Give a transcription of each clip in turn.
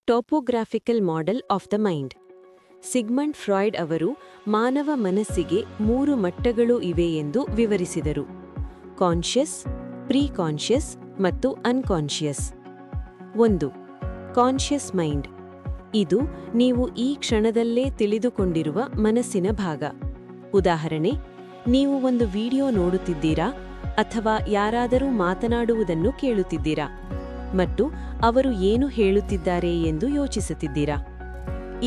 ಟೋಪೋಗ್ರಾಫಿಕಲ್ model of the mind. Sigmund Freud ಅವರು ಮಾನವ ಮನಸ್ಸಿಗೆ 3 ಮಟ್ಟಗಳು ಇವೆ ಎಂದು ವಿವರಿಸಿದರು: ಕಾನ್ಷಿಯಸ್, ಪ್ರೀ ಕಾನ್ಷಿಯಸ್ ಮತ್ತು ಅನ್ಕಾನ್ಷಿಯಸ್. 1. Conscious mind. ಇದು ನೀವು ಈ ಕ್ಷಣದಲ್ಲೇ ತಿಳಿದುಕೊಂಡಿರುವ ಮನಸ್ಸಿನ ಭಾಗ. ಉದಾಹರಣೆ, ನೀವು ಒಂದು ವಿಡಿಯೋ ನೋಡುತ್ತಿದ್ದೀರಾ ಅಥವಾ ಯಾರಾದರೂ ಮಾತನಾಡುವುದನ್ನು ಕೇಳುತ್ತಿದ್ದೀರಾ ಮತ್ತು ಅವರು ಏನು ಹೇಳುತ್ತಿದ್ದಾರೆ ಎಂದು ಯೋಚಿಸುತ್ತಿದ್ದೀರಾ.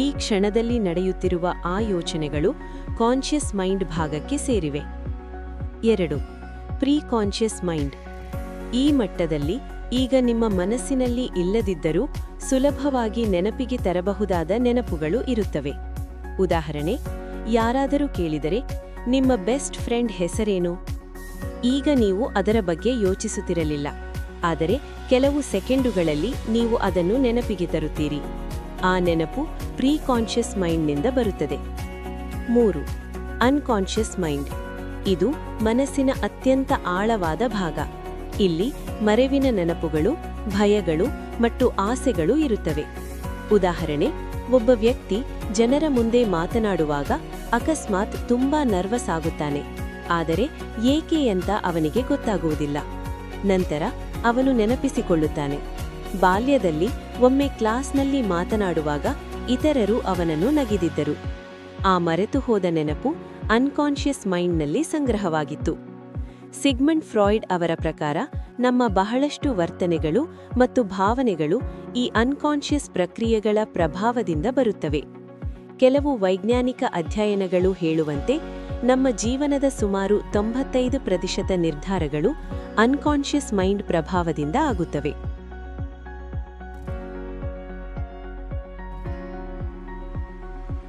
ಈ ಕ್ಷಣದಲ್ಲಿ ನಡೆಯುತ್ತಿರುವ ಆ ಯೋಚನೆಗಳು ಕಾನ್ಷಿಯಸ್ ಮೈಂಡ್ ಭಾಗಕ್ಕೆ ಸೇರಿವೆ. 2. Preconscious mind. ಈ ಮಟ್ಟದಲ್ಲಿ ಈಗ ನಿಮ್ಮ ಮನಸ್ಸಿನಲ್ಲಿ ಇಲ್ಲದಿದ್ದರೂ ಸುಲಭವಾಗಿ ನೆನಪಿಗೆ ತರಬಹುದಾದ ನೆನಪುಗಳು ಇರುತ್ತವೆ. ಉದಾಹರಣೆ, ಯಾರಾದರೂ ಕೇಳಿದರೆ, ನಿಮ್ಮ ಬೆಸ್ಟ್ ಫ್ರೆಂಡ್ ಹೆಸರೇನು? ಈಗ ನೀವು ಅದರ ಬಗ್ಗೆ ಯೋಚಿಸುತ್ತಿರಲಿಲ್ಲ, ಆದರೆ ಕೆಲವು ಸೆಕೆಂಡುಗಳಲ್ಲಿ ನೀವು ಅದನ್ನು ನೆನಪಿಗೆ ತರುತ್ತೀರಿ. ಆ ನೆನಪು ಪ್ರೀ ಕಾನ್ಷಿಯಸ್ ಮೈಂಡ್ನಿಂದ ಬರುತ್ತದೆ. 3. Unconscious mind. ಇದು ಮನಸ್ಸಿನ ಅತ್ಯಂತ ಆಳವಾದ ಭಾಗ. ಇಲ್ಲಿ ಮರೆವಿನ ನೆನಪುಗಳು, ಭಯಗಳು ಮತ್ತು ಆಸೆಗಳು ಇರುತ್ತವೆ. ಉದಾಹರಣೆ, ಒಬ್ಬ ವ್ಯಕ್ತಿ ಜನರ ಮುಂದೆ ಮಾತನಾಡುವಾಗ ಅಕಸ್ಮಾತ್ ತುಂಬಾ ನರ್ವಸ್ ಆಗುತ್ತಾನೆ, ಆದರೆ ಏಕೆ ಅಂತ ಅವನಿಗೆ ಗೊತ್ತಾಗುವುದಿಲ್ಲ. ನಂತರ ಅವನು ನೆನಪಿಸಿಕೊಳ್ಳುತ್ತಾನೆ, ಬಾಲ್ಯದಲ್ಲಿ ಒಮ್ಮೆ ಕ್ಲಾಸ್ನಲ್ಲಿ ಮಾತನಾಡುವಾಗ ಇತರರು ಅವನನ್ನು ನಗಿದಿದ್ದರು. ಆ ಮರೆತು ಹೋದ ನೆನಪು ಅನ್ಕಾನ್ಷಿಯಸ್ ಮೈಂಡ್ನಲ್ಲಿ ಸಂಗ್ರಹವಾಗಿತ್ತು. ಸಿಗ್ಮಂಡ್ ಫ್ರಾಯ್ಡ್ ಅವರ ಪ್ರಕಾರ ನಮ್ಮ ಬಹಳಷ್ಟು ವರ್ತನೆಗಳು ಮತ್ತು ಭಾವನೆಗಳು ಈ ಅನ್ಕಾನ್ಷಿಯಸ್ ಪ್ರಕ್ರಿಯೆಗಳ ಪ್ರಭಾವದಿಂದ ಬರುತ್ತವೆ. ಕೆಲವು ವೈಜ್ಞಾನಿಕ ಅಧ್ಯಯನಗಳು ಹೇಳುವಂತೆ ನಮ್ಮ ಜೀವನದ ಸುಮಾರು 95% ನಿರ್ಧಾರಗಳು ಅನ್ಕಾನ್ಷಿಯಸ್ ಮೈಂಡ್ ಪ್ರಭಾವದಿಂದ ಆಗುತ್ತವೆ.